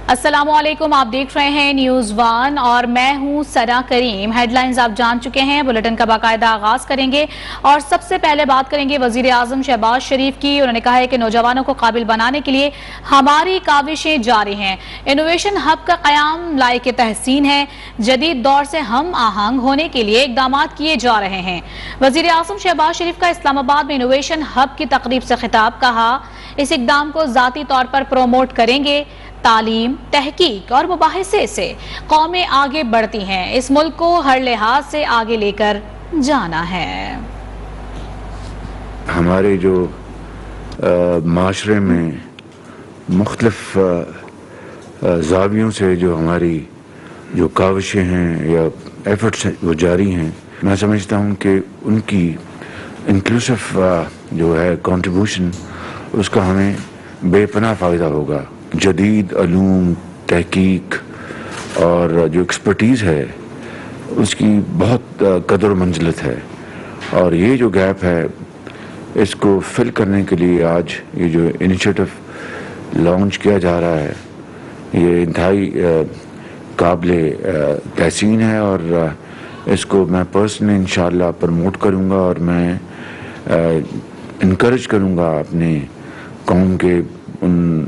السلام علیکم، آپ دیکھ رہے ہیں نیوز ون اور میں ہوں سرا کریم۔ ہیڈ لائنز آپ جان چکے ہیں، بلیٹن کا باقاعدہ آغاز کریں گے اور سب سے پہلے بات کریں گے وزیر اعظم شہباز شریف کی۔ انہوں نے کہا ہے کہ نوجوانوں کو قابل بنانے کے لیے ہماری کاوشیں جاری ہیں۔ انوویشن ہب کا قیام لائق تحسین ہے، جدید دور سے ہم آہنگ ہونے کے لیے اقدامات کیے جا رہے ہیں۔ وزیر اعظم شہباز شریف کا اسلام آباد میں انوویشن ہب کی تقریب سے خطاب، کہا اس اقدام کو ذاتی طور پر پروموٹ کریں گے۔ تعلیم، تحقیق اور مباحثے سے قومیں آگے بڑھتی ہیں، اس ملک کو ہر لحاظ سے آگے لے کر جانا ہے۔ ہمارے جو معاشرے میں مختلف زاویوں سے جو ہماری جو کاوشیں ہیں یا ایفرٹس وہ جاری ہیں، میں سمجھتا ہوں کہ ان کی انکلوسیو جو ہے کنٹریبیوشن، اس کا ہمیں بے پناہ فائدہ ہوگا۔ جدید علوم، تحقیق اور جو ایکسپرٹیز ہے اس کی بہت قدر و منزلت ہے، اور یہ جو گیپ ہے اس کو فل کرنے کے لیے آج یہ جو انیشیٹو لانچ کیا جا رہا ہے یہ انتہائی قابل تحسین ہے، اور اس کو میں پرسنلی انشاءاللہ پروموٹ کروں گا، اور میں انکریج کروں گا اپنے قوم کے ان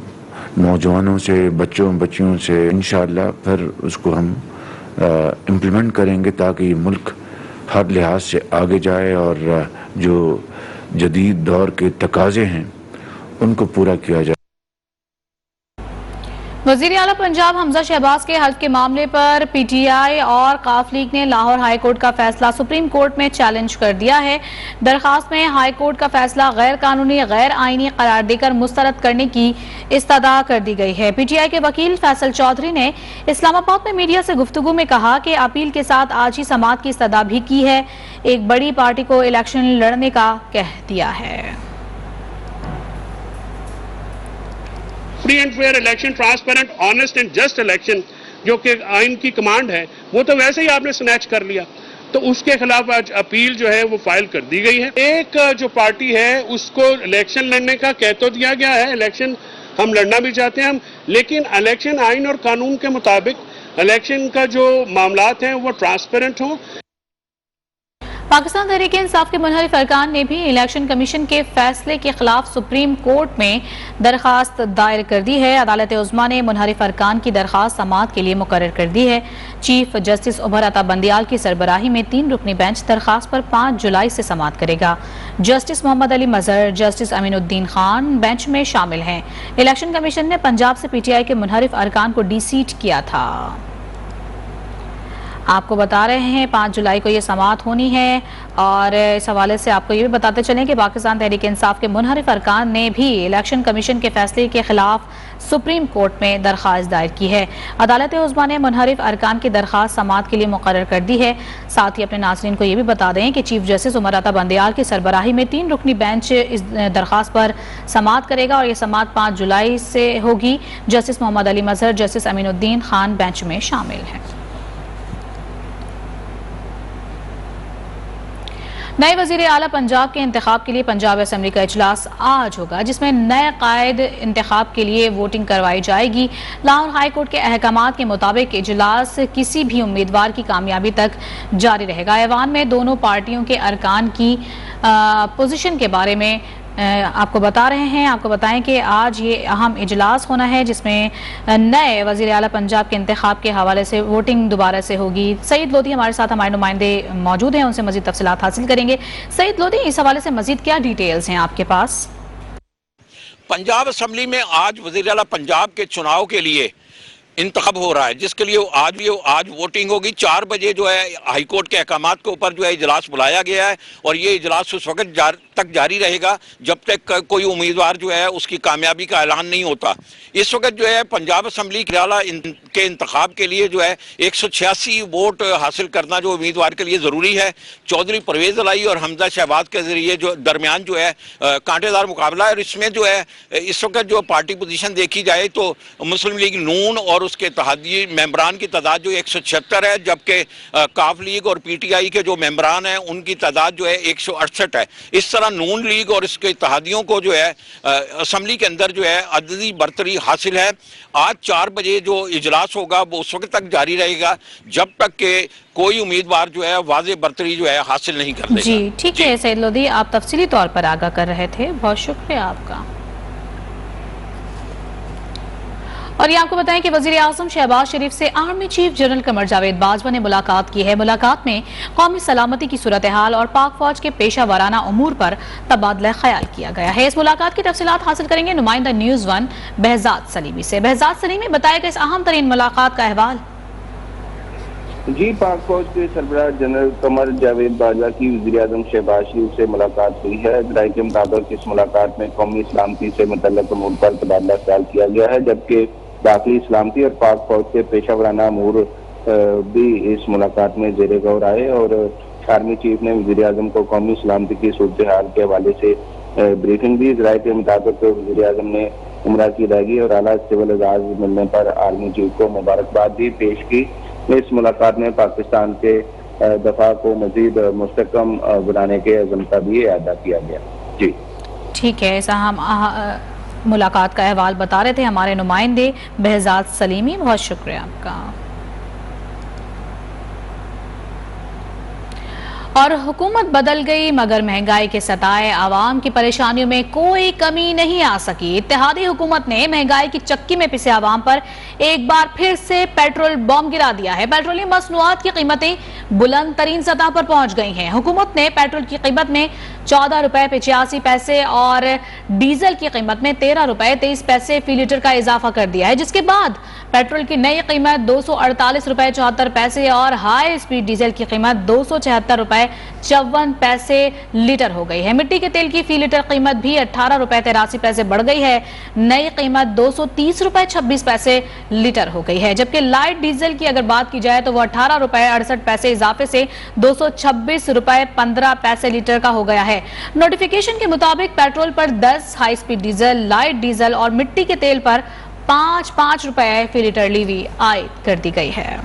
نوجوانوں سے، بچیوں سے، انشاءاللہ پھر اس کو ہم امپلیمنٹ کریں گے تاکہ یہ ملک ہر لحاظ سے آگے جائے اور جو جدید دور کے تقاضے ہیں ان کو پورا کیا جائے۔ وزیر اعلیٰ پنجاب حمزہ شہباز کے حلف کے معاملے پر پی ٹی آئی اور قاف لیگ نے لاہور ہائی کورٹ کا فیصلہ سپریم کورٹ میں چیلنج کر دیا ہے۔ درخواست میں ہائی کورٹ کا فیصلہ غیر قانونی، غیر آئینی قرار دے کر مسترد کرنے کی استدعا کر دی گئی ہے۔ پی ٹی آئی کے وکیل فیصل چودھری نے اسلام آباد میں میڈیا سے گفتگو میں کہا کہ اپیل کے ساتھ آج ہی سماعت کی استدعا بھی کی ہے، ایک بڑی پارٹی کو الیکشن لڑنے کا کہہ دیا ہے۔ Free and fair election, transparent, honest and just election جو کہ آئین کی کمانڈ ہے، وہ تو ویسے ہی آپ نے سنیچ کر لیا، تو اس کے خلاف آج اپیل جو ہے وہ فائل کر دی گئی ہے۔ ایک جو پارٹی ہے اس کو الیکشن لڑنے کا کہہ تو دیا گیا ہے، الیکشن ہم لڑنا بھی چاہتے ہیں لیکن الیکشن آئین اور قانون کے مطابق الیکشن کا جو معاملات ہیں وہ ٹرانسپیرنٹ ہوں۔ پاکستان تحریک انصاف کے منحرف ارکان نے بھی الیکشن کمیشن کے فیصلے کے خلاف سپریم کورٹ میں درخواست دائر کر دی ہے۔ عدالت عظمیٰ نے منحرف ارکان کی درخواست سماعت کے لیے مقرر کر دی ہے۔ چیف جسٹس عمر عطا بندیال کی سربراہی میں 3 رکنی بینچ درخواست پر 5 جولائی سے سماعت کرے گا۔ جسٹس محمد علی مظہر، جسٹس امین الدین خان بینچ میں شامل ہیں۔ الیکشن کمیشن نے پنجاب سے پی ٹی آئی کے منحرف ارکان کو ڈی سیٹ کیا تھا۔ آپ کو بتا رہے ہیں 5 جولائی کو یہ سماعت ہونی ہے، اور اس حوالے سے آپ کو یہ بھی بتاتے چلیں کہ پاکستان تحریک انصاف کے منحرف ارکان نے بھی الیکشن کمیشن کے فیصلے کے خلاف سپریم کورٹ میں درخواست دائر کی ہے۔ عدالت عظمیٰ نے منحرف ارکان کی درخواست سماعت کے لیے مقرر کر دی ہے۔ ساتھ ہی اپنے ناظرین کو یہ بھی بتا دیں کہ چیف جسٹس عمر عطا بندیال کی سربراہی میں 3 رکنی بینچ اس درخواست پر سماعت کرے گا، اور یہ سماعت 5 جولائی سے ہوگی۔ جسٹس محمد علی مظہر، جسٹس امین الدین خان بینچ میں شامل ہیں۔ نئے وزیر اعلیٰ پنجاب کے انتخاب کے لیے پنجاب اسمبلی کا اجلاس آج ہوگا، جس میں نئے قائد انتخاب کے لیے ووٹنگ کروائی جائے گی۔ لاہور ہائی کورٹ کے احکامات کے مطابق اجلاس کسی بھی امیدوار کی کامیابی تک جاری رہے گا۔ ایوان میں دونوں پارٹیوں کے ارکان کی پوزیشن کے بارے میں آپ کو بتا رہے ہیں۔ آپ کو بتائیں کہ آج یہ اہم اجلاس ہونا ہے جس میں نئے وزیر اعلیٰ پنجاب کے انتخاب کے حوالے سے ووٹنگ دوبارہ سے ہوگی۔ سعید لودھی ہمارے ساتھ ہمارے نمائندے موجود ہیں، ان سے مزید تفصیلات حاصل کریں گے۔ سعید لودھی، اس حوالے سے مزید کیا ڈیٹیلز ہیں آپ کے پاس؟ پنجاب اسمبلی میں آج وزیر اعلیٰ پنجاب کے چناؤ کے لیے انتخاب ہو رہا ہے، جس کے لیے آج ووٹنگ ہوگی۔ 4 بجے جو ہے ہائی کورٹ کے احکامات کے اوپر جو ہے اجلاس بلایا گیا ہے، اور یہ اجلاس اس وقت تک جاری رہے گا جب تک کوئی امیدوار جو ہے اس کی کامیابی کا اعلان نہیں ہوتا۔ اس وقت جو ہے پنجاب اسمبلی کے انتخاب کے لیے جو ہے 186 ووٹ حاصل کرنا جو امیدوار کے لیے ضروری ہے۔ چودھری پرویز الہی اور حمزہ شہباز کے ذریعے جو درمیان جو ہے کانٹے دار مقابلہ ہے، اور اس میں جو ہے اس وقت جو پارٹی پوزیشن دیکھی جائے تو مسلم لیگ نون اور اور اس کے اتحادی ممبران کی تعداد جو 176 ہے، جبکہ کاف لیگ اور پی ٹی آئی کے جو ممبران ہیں ان کی تعداد جو ہے 168 ہے۔ اس طرح نون لیگ اور اس کے اتحادیوں کو جو ہے اسمبلی کے اندر جو ہے عددی برتری حاصل ہے۔ آج 4 بجے جو اجلاس ہوگا وہ اس وقت تک جاری رہے گا جب تک کہ کوئی امیدوار جو ہے واضح برتری جو ہے حاصل نہیں کر دے گا۔ جی ٹھیک ہے سید لودھی، آپ تفصیلی طور پر آگاہ کر رہے تھے، بہت شکریہ آپ کا۔ اور یہ آپ کو بتائیں کہ وزیر اعظم شہباز شریف سے army chief general Qamar Javed Bajwa نے ملاقات کی ہے۔ ملاقات میں قومی سلامتی کی صورتحال اور پاک فوج کے پیشہ ورانہ امور پر تبادلہ خیال کیا گیا ہے۔ اس ملاقات کی تفصیلات حاصل کریں گے نمائندہ نیوز ون بہزاد سلیمی سے۔ بہزاد سلیمی، بتائے گا اس اہم ترین ملاقات کا احوال۔ جی، پاک فوج کے سربراہ جنرل قمر جاوید باجوہ کی وزیر اعظم شہباز شریف سے ملاقات ہوئی ہے۔ ذرائع کے مطابق اس ملاقات میں قومی سلامتی سے متعلق امور پر تبادلہ خیال کیا گیا ہے، جبکہ داخلی سلامتی اور پاک فوج کے پیشہ ورانہ امور بھی اس ملاقات میں زیر غور آئے، اور آرمی چیف نے وزیر اعظم کو قومی سلامتی کی صورتحال کے حوالے سے بریفنگ دی۔ ذرائع کے مطابق وزیر اعظم نے عمرہ کی ادائیگی اور اعلیٰ سول اعزاز ملنے پر آرمی چیف کو مبارکباد دی پیش کی۔ اس ملاقات میں پاکستان کے دفاع کو مزید مستحکم بنانے کے عزم کا بھی اعادہ کیا گیا۔ جی ٹھیک ہے، ایسا ہم ملاقات کا احوال بتا رہے تھے ہمارے نمائندے بہزاد سلیمی، بہت شکریہ آپ کا۔ اور حکومت بدل گئی مگر مہنگائی کے ستائے عوام کی پریشانیوں میں کوئی کمی نہیں آ سکی۔ اتحادی حکومت نے مہنگائی کی چکی میں پسے عوام پر ایک بار پھر سے پیٹرول بم گرا دیا ہے۔ پیٹرولیم مصنوعات کی قیمتیں بلند ترین سطح پر پہنچ گئی ہیں۔ حکومت نے پیٹرول کی قیمت میں 14 روپے 85 پیسے اور ڈیزل کی قیمت میں 13 روپے 23 پیسے فی لیٹر کا اضافہ کر دیا ہے، جس کے بعد پیٹرول کی نئی قیمت 248 روپے 74 پیسے اور ہائی اسپیڈ ڈیزل کی قیمت 276 روپے 54 پیسے لیٹر ہو گئی ہے۔ مٹی کے تیل کی فی لیٹر قیمت بھی 18 روپے 83 پیسے بڑھ گئی ہے، نئی قیمت 230 روپے 26 پیسے لیٹر ہو گئی ہے، جبکہ لائٹ ڈیزل کی اگر بات کی جائے تو وہ 18 روپے 68 پیسے اضافے سے 226 روپے 15 پیسے لیٹر کا ہو گیا ہے۔ نوٹیفیکیشن کے مطابق پیٹرول پر 10، high speed diesel, light diesel اور مٹی کے تیل پر 5 روپے فی لیٹر لیوی عائد کر دی گئی ہے۔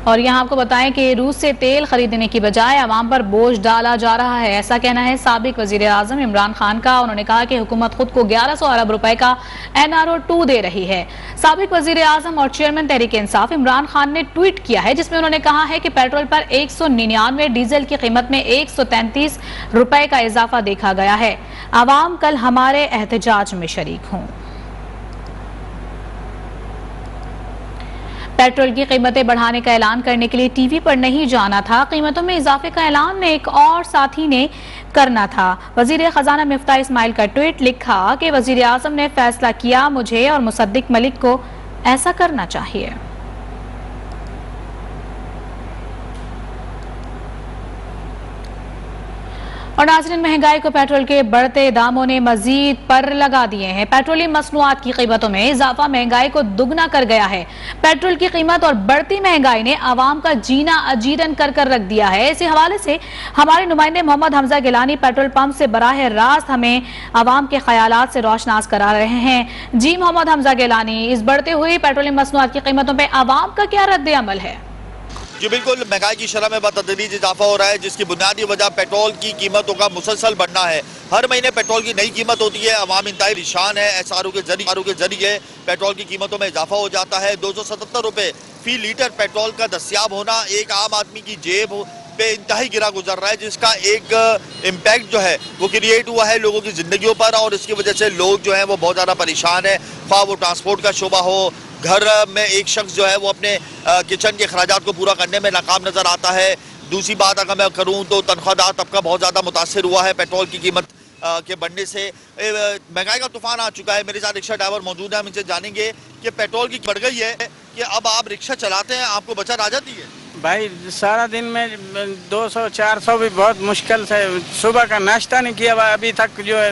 اور یہاں آپ کو بتائیں کہ روس سے تیل خریدنے کی بجائے عوام پر بوجھ ڈالا جا رہا ہے، ایسا کہنا ہے سابق وزیر اعظم عمران خان کا۔ انہوں نے کہا کہ حکومت خود کو 1100 ارب روپے کا NRO2 دے رہی ہے۔ سابق وزیر اعظم اور چیئرمین تحریک انصاف عمران خان نے ٹویٹ کیا ہے، جس میں انہوں نے کہا ہے کہ پیٹرول پر 199، ڈیزل کی قیمت میں 133 روپے کا اضافہ دیکھا گیا ہے۔ عوام کل ہمارے احتجاج میں شریک ہوں۔ پیٹرول کی قیمتیں بڑھانے کا اعلان کرنے کے لیے ٹی وی پر نہیں جانا تھا، قیمتوں میں اضافے کا اعلان ایک اور ساتھی نے کرنا تھا۔ وزیر خزانہ مفتاح اسماعیل کا ٹویٹ، لکھا کہ وزیر اعظم نے فیصلہ کیا، مجھے اور مصدق ملک کو ایسا کرنا چاہیے۔ اور ناظرین، مہنگائی کو پیٹرول کے بڑھتے داموں نے مزید پر لگا دیے ہیں۔ پیٹرولیم مصنوعات کی قیمتوں میں اضافہ مہنگائی کو دگنا کر گیا ہے۔ پیٹرول کی قیمت اور بڑھتی مہنگائی نے عوام کا جینا اجیرن کر رکھ دیا ہے۔ اسی حوالے سے ہمارے نمائندے محمد حمزہ گیلانی پیٹرول پمپ سے براہ راست ہمیں عوام کے خیالات سے روشناس کرا رہے ہیں۔ جی محمد حمزہ گیلانی، اس بڑھتے ہوئی پیٹرولیم مصنوعات کی قیمتوں پہ عوام کا کیا رد عمل ہے؟ جی بالکل، مہنگائی کی شرح میں بتدریج اضافہ ہو رہا ہے، جس کی بنیادی وجہ پیٹرول کی قیمتوں کا مسلسل بڑھنا ہے۔ ہر مہینے پیٹرول کی نئی قیمت ہوتی ہے، عوام انتہائی پریشان ہے۔ SRO کے ذریعے پیٹرول کی قیمتوں میں اضافہ ہو جاتا ہے۔ 277 روپے فی لیٹر پیٹرول کا دستیاب ہونا ایک عام آدمی کی جیب پہ انتہائی گرا گزر رہا ہے، جس کا ایک امپیکٹ جو ہے وہ کریٹ ہوا ہے لوگوں کی زندگیوں پر، اور اس کی وجہ سے لوگ جو ہیں وہ بہت زیادہ پریشان ہیں، خواہ وہ ٹرانسپورٹ کا شعبہ ہو۔ گھر میں ایک شخص جو ہے وہ اپنے کچن کے اخراجات کو پورا کرنے میں ناکام نظر آتا ہے۔ دوسری بات اگر میں کروں تو تنخواہ دار طبقہ بہت زیادہ متاثر ہوا ہے پیٹرول کی قیمت کے بڑھنے سے۔ مہنگائی کا طوفان آ چکا ہے۔ میرے ساتھ رکشہ ڈرائیور موجود ہیں، ہم ان سے جانیں گے کہ پیٹرول کی بڑھ گئی ہے کہ اب آپ رکشہ چلاتے ہیں، آپ کو بچت آ جاتی ہے؟ بھائی سارا دن میں 200-400 بھی بہت مشکل سے، صبح کا ناشتہ نہیں کیا ہوا ابھی تک جو ہے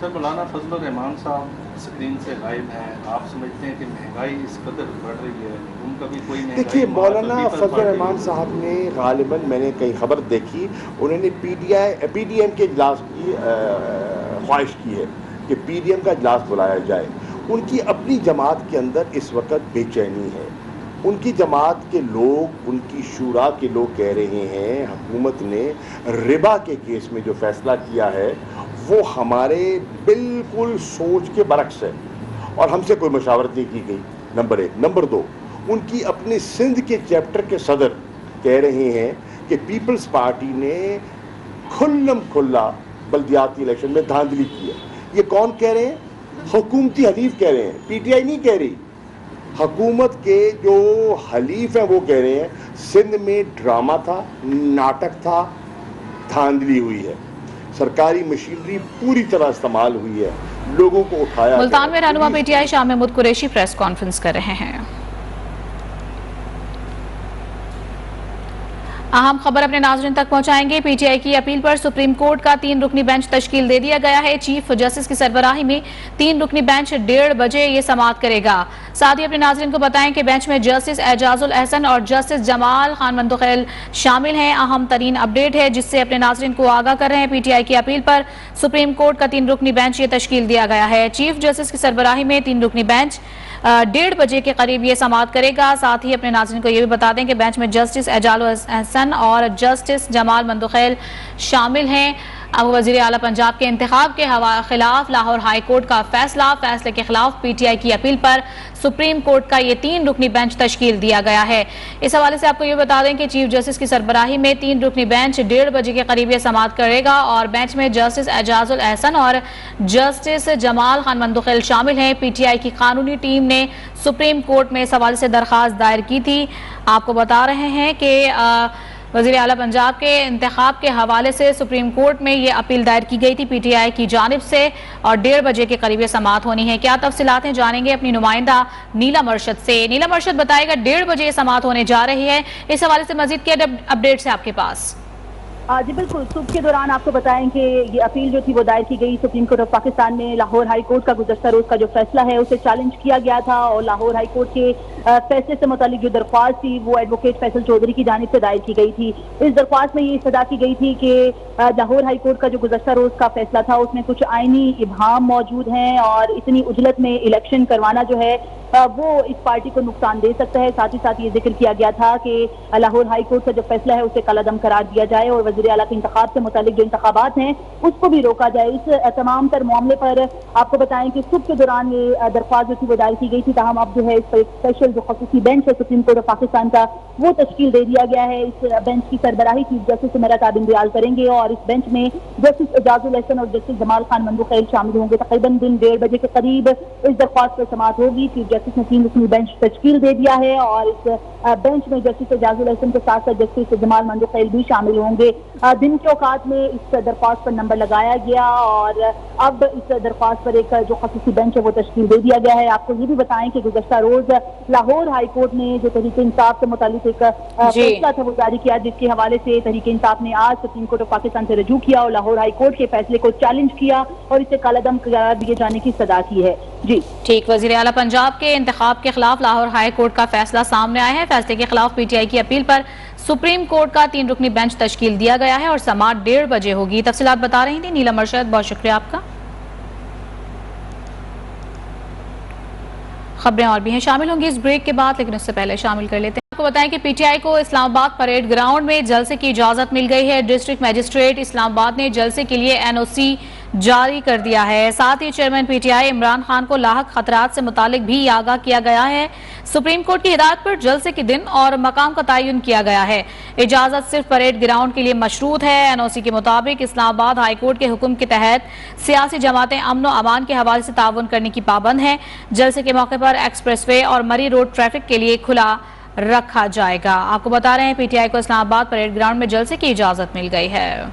سر مولانا فضل الرحمان صاحب اسکرین سے غائب ہیں، آپ سمجھتے ہیں کہ مہنگائی اس قدر بڑھ رہی ہے، ان کا بھی کوئی مہنگائی؟ دیکھیے مولانا فضل الرحمان صاحب نے غالباً میں نے کئی خبر دیکھی، انہوں نے پی ڈی ایم کے اجلاس کی خواہش کی ہے کہ پی ڈی ایم کا اجلاس بلایا جائے. ان کی اپنی جماعت کے اندر اس وقت بے چینی ہے. ان کی جماعت کے لوگ، ان کی شورا کے لوگ کہہ رہے ہیں حکومت نے ربا کے کیس میں جو فیصلہ کیا ہے وہ ہمارے بالکل سوچ کے برعکس ہے اور ہم سے کوئی مشاورت نہیں کی گئی. نمبر 1. نمبر 2، ان کی اپنے سندھ کے چیپٹر کے صدر کہہ رہے ہیں کہ پیپلز پارٹی نے کھلم کھلا بلدیاتی الیکشن میں دھاندلی کی ہے. یہ کون کہہ رہے ہیں؟ حکومتی حلیف کہہ رہے ہیں، پی ٹی آئی نہیں کہہ رہی. حکومت کے جو حلیف ہیں وہ کہہ رہے ہیں سندھ میں ڈرامہ تھا، ناٹک تھا، دھاندلی ہوئی ہے، سرکاری مشینری پوری طرح استعمال ہوئی ہے، لوگوں کو اٹھایا. ملتان میں رہنما P T I Shah Mahmood Qureshi press conference کر رہے ہیں. اہم خبر اپنے ناظرین تک پہنچائیں گے. پی ٹی آئی کی اپیل پر سپریم کورٹ کا 3 رکنی بینچ تشکیل دے دیا گیا ہے. چیف جسٹس کی سربراہی میں 3 رکنی بینچ 1:30 بجے یہ سماعت کرے گا. ساتھ ہی اپنے ناظرین کو بتائیں کہ بینچ میں جسٹس اعجاز الحسن اور جسٹس جمال خان مندوخیل شامل ہیں. اہم ترین اپڈیٹ ہے جس سے اپنے ناظرین کو آگاہ کر رہے ہیں. پی ٹی آئی کی اپیل پر سپریم کورٹ کا 3 رکنی بینچ یہ تشکیل دیا گیا ہے. چیف جسٹس کی سربراہی میں 3 رکنی بینچ 1:30 بجے کے قریب یہ سماعت کرے گا. ساتھ ہی اپنے ناظرین کو یہ بھی بتا دیں کہ بینچ میں جسٹس اعجاز الحسن اور جسٹس جمال مندوخیل شامل ہیں. اب وزیر اعلیٰ پنجاب کے انتخاب کے خلاف لاہور ہائی کورٹ کا فیصلے کے خلاف پی ٹی آئی کی اپیل پر سپریم کورٹ کا یہ 3 رکنی بینچ تشکیل دیا گیا ہے. اس حوالے سے آپ کو یہ بتا دیں کہ چیف جسٹس کی سربراہی میں 3 رکنی بینچ 1:30 بجے کے قریب یہ سماعت کرے گا اور بینچ میں جسٹس اعجاز الحسن اور جسٹس جمال خان مندوخیل شامل ہیں. پی ٹی آئی کی قانونی ٹیم نے سپریم کورٹ میں اس حوالے سے درخواست دائر کی تھی. آپ کو بتا رہے ہیں کہ وزیر اعلیٰ پنجاب کے انتخاب کے حوالے سے سپریم کورٹ میں یہ اپیل دائر کی گئی تھی پی ٹی آئی کی جانب سے اور 1:30 بجے کے قریب یہ سماعت ہونی ہے. کیا تفصیلات ہیں جانیں گے اپنی نمائندہ نیلا مرشد سے. نیلا مرشد بتائے گا 1:30 بجے یہ سماعت ہونے جا رہی ہے، اس حوالے سے مزید کیا اپڈیٹس ہیں آپ کے پاس؟ جی بالکل، صبح کے دوران آپ کو بتائیں کہ یہ اپیل جو تھی وہ دائر کی گئی سپریم کورٹ آف پاکستان میں. لاہور ہائی کورٹ کا گزشتہ روز کا جو فیصلہ ہے اسے چیلنج کیا گیا تھا اور لاہور ہائی کورٹ کے فیصلے سے متعلق جو درخواست تھی وہ ایڈوکیٹ فیصل چودھری کی جانب سے دائر کی گئی تھی. اس درخواست میں یہ استدعا کی گئی تھی کہ لاہور ہائی کورٹ کا جو گزشتہ روز کا فیصلہ تھا اس میں کچھ آئینی ابہام موجود ہیں اور اتنی اجلت میں الیکشن کروانا جو ہے وہ اس پارٹی کو نقصان دے سکتا ہے. ساتھ ہی ساتھ یہ ذکر کیا گیا تھا کہ لاہور ہائی کورٹ کا جو فیصلہ ہے اسے کالعدم قرار دیا جائے اور وزیر اعلیٰ کے انتخاب سے متعلق جو انتخابات ہیں اس کو بھی روکا جائے. اس تمام تر معاملے پر آپ کو بتائیں کہ صبح کے دوران یہ درخواست جو تھی وہ دائر کی گئی تھی. تاہم اب جو ہے اس پر ایک اسپیشل جو خصوصی بینچ ہے سپریم کورٹ آف پاکستان کا وہ تشکیل دے دیا گیا ہے. اس بینچ کی سربراہی چیف جسٹس عمیرہ کابن دیال کریں گے اور اس بینچ میں جسٹس اعجاز الحسن اور جسٹس جمال خان مندوخیل شامل ہوں گے. تقریباً 1:30 بجے کے قریب اس درخواست پر سماعت ہوگی. چیف جسٹس نے 3 رکنی بینچ تشکیل دے دیا ہے اور اس بینچ میں جسٹس اعجاز الحسن کے ساتھ ساتھ جسٹس جمال مندوخیل بھی شامل ہوں گے. دن کے اوقات میں اس درخواست پر نمبر لگایا گیا اور اب اس درخواست پر ایک جو خصوصی بینچ ہے وہ تشکیل دے دیا گیا ہے. آپ کو یہ بھی بتائیں کہ گزشتہ روز لاہور ہائی کورٹ نے جو تحریک انصاف سے متعلق ایک فیصلہ تھا وہ جاری کیا جس کے حوالے سے تحریک انصاف نے آج سپریم کورٹ آف پاکستان سے رجوع کیا اور لاہور ہائی کورٹ کے فیصلے کو چیلنج کیا اور اسے کالعدم قرار دیے جانے کی صدا کی ہے. جی ٹھیک، وزیر اعلیٰ پنجاب کے انتخاب کے خلاف لاہور ہائی کورٹ کا فیصلہ سامنے آیا ہے. فیصلے کے خلاف پی ٹی آئی کی اپیل پر سپریم کورٹ کا 3 رکنی بینچ تشکیل دیا گیا ہے اور سماعت 1:30 بجے ہوگی. تفصیلات بتا رہی تھی نیلا مرشد، بہت شکریہ آپ کا. خبریں اور بھی ہیں شامل ہوں گی اس بریک کے بعد، لیکن اس سے پہلے شامل کر لیتے ہیں. آپ کو بتائیں کہ پی ٹی آئی کو اسلام آباد پریڈ گراؤنڈ میں جلسے کی اجازت مل گئی ہے. ڈسٹرکٹ میجسٹریٹ اسلام آباد نے جلسے کے لیے NOC جاری کر دیا ہے. ساتھ ہی chairman P T I Imran Khan کو لاحق خطرات سے متعلق بھی آگاہ کیا گیا ہے. سپریم کورٹ کی ہدایت پر جلسے کے دن اور مقام کا تعین کیا گیا ہے. اجازت صرف پریڈ گراؤنڈ کے لیے مشروط ہے. NOC کے مطابق اسلام آباد ہائی کورٹ کے حکم کے تحت سیاسی جماعتیں امن و امان کے حوالے سے تعاون کرنے کی پابند ہیں. جلسے کے موقع پر ایکسپریس وے اور مری روڈ ٹریفک کے لیے کھلا رکھا جائے گا. آپ کو بتا رہے ہیں پی ٹی آئی کو اسلام آباد پریڈ گراؤنڈ میں جلسے کی اجازت مل گئی ہے.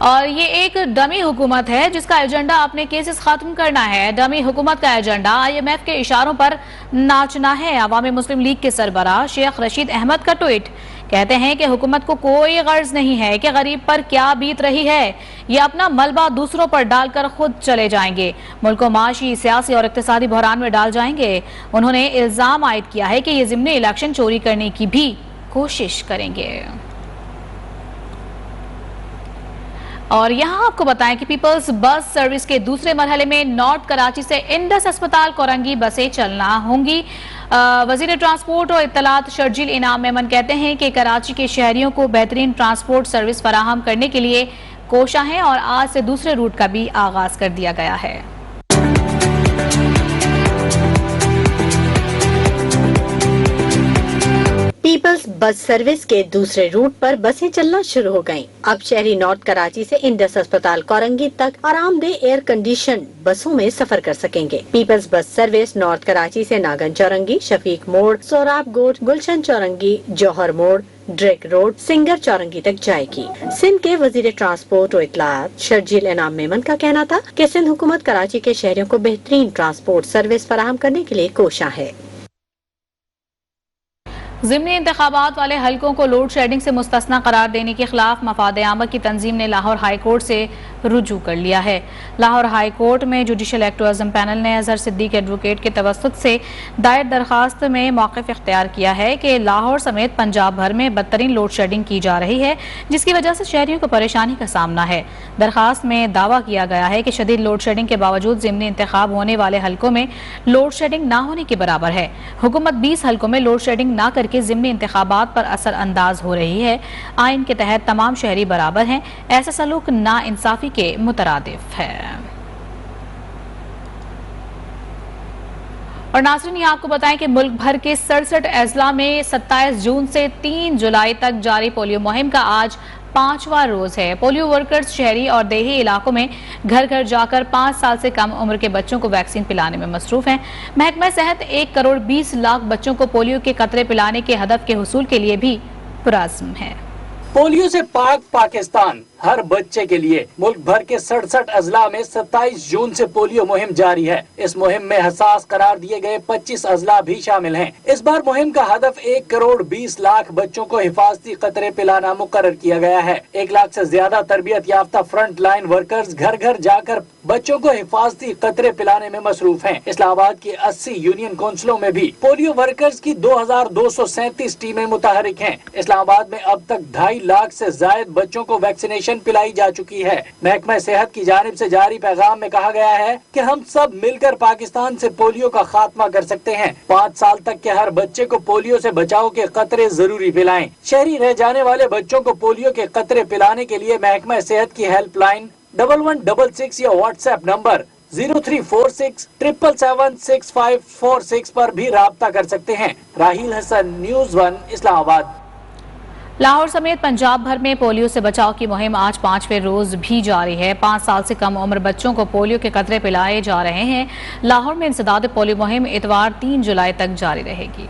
اور یہ ایک ڈمی حکومت ہے جس کا ایجنڈا اپنے کیسز ختم کرنا ہے. ڈمی حکومت کا ایجنڈا IMF کے اشاروں پر ناچنا ہے. عوامی مسلم لیگ کے سربراہ شیخ رشید احمد کا ٹویٹ. کہتے ہیں کہ حکومت کو کوئی غرض نہیں ہے کہ غریب پر کیا بیت رہی ہے، یہ اپنا ملبہ دوسروں پر ڈال کر خود چلے جائیں گے، ملک کو معاشی، سیاسی اور اقتصادی بحران میں ڈال جائیں گے۔ انہوں نے الزام عائد کیا ہے کہ یہ ضمنی الیکشن چوری کرنے کی بھی کوشش کریں گے۔ اور یہاں آپ کو بتائیں کہ پیپلز بس سروس کے دوسرے مرحلے میں نارتھ کراچی سے انڈس اسپتال کورنگی بسیں چلنا ہوں گی۔ وزیر ٹرانسپورٹ اور اطلاعات شرجیل انعام میمن کہتے ہیں کہ کراچی کے شہریوں کو بہترین ٹرانسپورٹ سروس فراہم کرنے کے لیے کوشاں ہیں اور آج سے دوسرے روٹ کا بھی آغاز کر دیا گیا ہے۔ پیپلز بس سروس کے دوسرے روٹ پر بسیں چلنا شروع ہو گئیں۔ اب شہری نارتھ کراچی سے انڈس اسپتال کورنگی تک آرام دہ ایئر کنڈیشن بسوں میں سفر کر سکیں گے۔ Peoples bus service north Karachi سے ناگن چورنگی، شفیق موڑ، سوراب گوٹ، گلشن چورنگی، جوہر موڑ، ڈریک روڈ، سنگر چورنگی تک جائے گی۔ سندھ کے وزیر ٹرانسپورٹ و اطلاعات شرجیل انعام میمن کا کہنا تھا کہ سندھ حکومت کراچی کے شہریوں کو بہترین ٹرانسپورٹ سروس فراہم کرنے کے لیے کوشاں ہے۔ ضمنی انتخابات والے حلقوں کو لوڈ شیڈنگ سے مستثنا قرار دینے کے خلاف مفاد عامہ کی تنظیم نے لاہور ہائی کورٹ سے رجوع کر لیا ہے۔ لاہور ہائی کورٹ میں جوڈیشل ایکٹیوازم پینل نے اظہر صدیق ایڈوکیٹ کے توسط سے دائر درخواست میں موقف اختیار کیا ہے کہ لاہور سمیت پنجاب بھر میں بدترین لوڈ شیڈنگ کی جا رہی ہے، جس کی وجہ سے شہریوں کو پریشانی کا سامنا ہے۔ درخواست میں دعویٰ کیا گیا ہے کہ شدید لوڈ شیڈنگ کے باوجود ضمنی انتخاب ہونے والے حلقوں میں لوڈ شیڈنگ نہ ہونے کے برابر ہے۔ حکومت 20 حلقوں میں لوڈ شیڈنگ نہ کر کے ضمنی انتخابات پر اثر انداز ہو رہی ہے۔ آئین کے تحت تمام شہری برابر ہیں، ایسا سلوک نا انصافی کے مترادف ہے۔ اور ناظرین یہ آپ کو بتائیں کہ ملک بھر کے 67 اضلاع میں 27 جون سے 3 جولائی تک جاری پولیو مہم کا آج 5واں روز ہے۔ پولیو ورکرز شہری اور دیہی علاقوں میں گھر گھر جا کر 5 سال سے کم عمر کے بچوں کو ویکسین پلانے میں مصروف ہیں۔ محکمہ صحت 1 کروڑ 20 لاکھ بچوں کو پولیو کے قطرے پلانے کے ہدف کے حصول کے لیے بھی پرعزم ہے۔ پولیو سے پاک پاکستان ہر بچے کے لیے ملک بھر کے 67 اضلاع میں 27 جون سے پولیو مہم جاری ہے۔ اس مہم میں حساس قرار دیے گئے 25 اضلاع بھی شامل ہیں۔ اس بار مہم کا ہدف 1 کروڑ 20 لاکھ بچوں کو حفاظتی قطرے پلانا مقرر کیا گیا ہے۔ 1 لاکھ سے زیادہ تربیت یافتہ فرنٹ لائن ورکرز گھر گھر جا کر بچوں کو حفاظتی قطرے پلانے میں مصروف ہیں۔ اسلام آباد کی 80 یونین کونسلوں میں بھی پولیو ورکرز کی 2237 ٹیمیں متحرک ہیں۔ اسلام آباد میں اب تک 2.5 لاکھ سے زائد بچوں کو ویکسینیشن پلائی جا چکی ہے۔ محکمہ صحت کی جانب سے جاری پیغام میں کہا گیا ہے کہ ہم سب مل کر پاکستان سے پولیو کا خاتمہ کر سکتے ہیں۔ 5 سال تک کے ہر بچے کو پولیو سے بچاؤ کے قطرے ضروری پلائیں۔ شہری رہ جانے والے بچوں کو پولیو کے قطرے پلانے کے لیے محکمہ صحت کی ہیلپ لائن 1166 یا واٹس ایپ نمبر 0346 777 6546 پر بھی رابطہ کر سکتے ہیں۔ راہیل حسن، نیوز 1 اسلام آباد۔ لاہور سمیت پنجاب بھر میں پولیو سے بچاؤ کی مہم آج 5ویں روز بھی جاری ہے۔ 5 سال سے کم عمر بچوں کو پولیو کے قطرے پلائے جا رہے ہیں۔ لاہور میں انسداد پولیو مہم اتوار 3 جولائی تک جاری رہے گی۔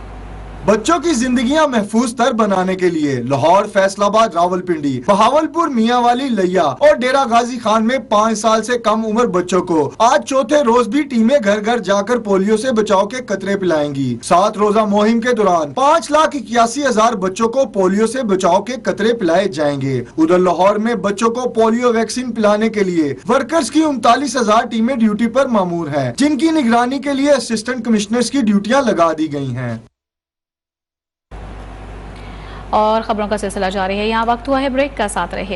بچوں کی زندگیاں محفوظ تر بنانے کے لیے لاہور، فیصل آباد، راولپنڈی، بہاولپور، میاں والی، لیا اور ڈیرہ غازی خان میں 5 سال سے کم عمر بچوں کو آج چوتھے روز بھی ٹیمیں گھر گھر جا کر پولیو سے بچاؤ کے قطرے پلائیں گی۔ 7 روزہ مہم کے دوران 5,81,000 بچوں کو پولیو سے بچاؤ کے قطرے پلائے جائیں گے۔ ادھر لاہور میں بچوں کو پولیو ویکسین پلانے کے لیے ورکرز کی 39,000 ٹیمیں ڈیوٹی پر مامور ہیں، جن کی نگرانی کے لیے اسسٹنٹ کمشنرز کی ڈیوٹیاں لگا دی گئی ہیں۔ اور خبروں کا سلسلہ جاری ہے، یہاں وقت ہوا ہے بریک کا، ساتھ رہے۔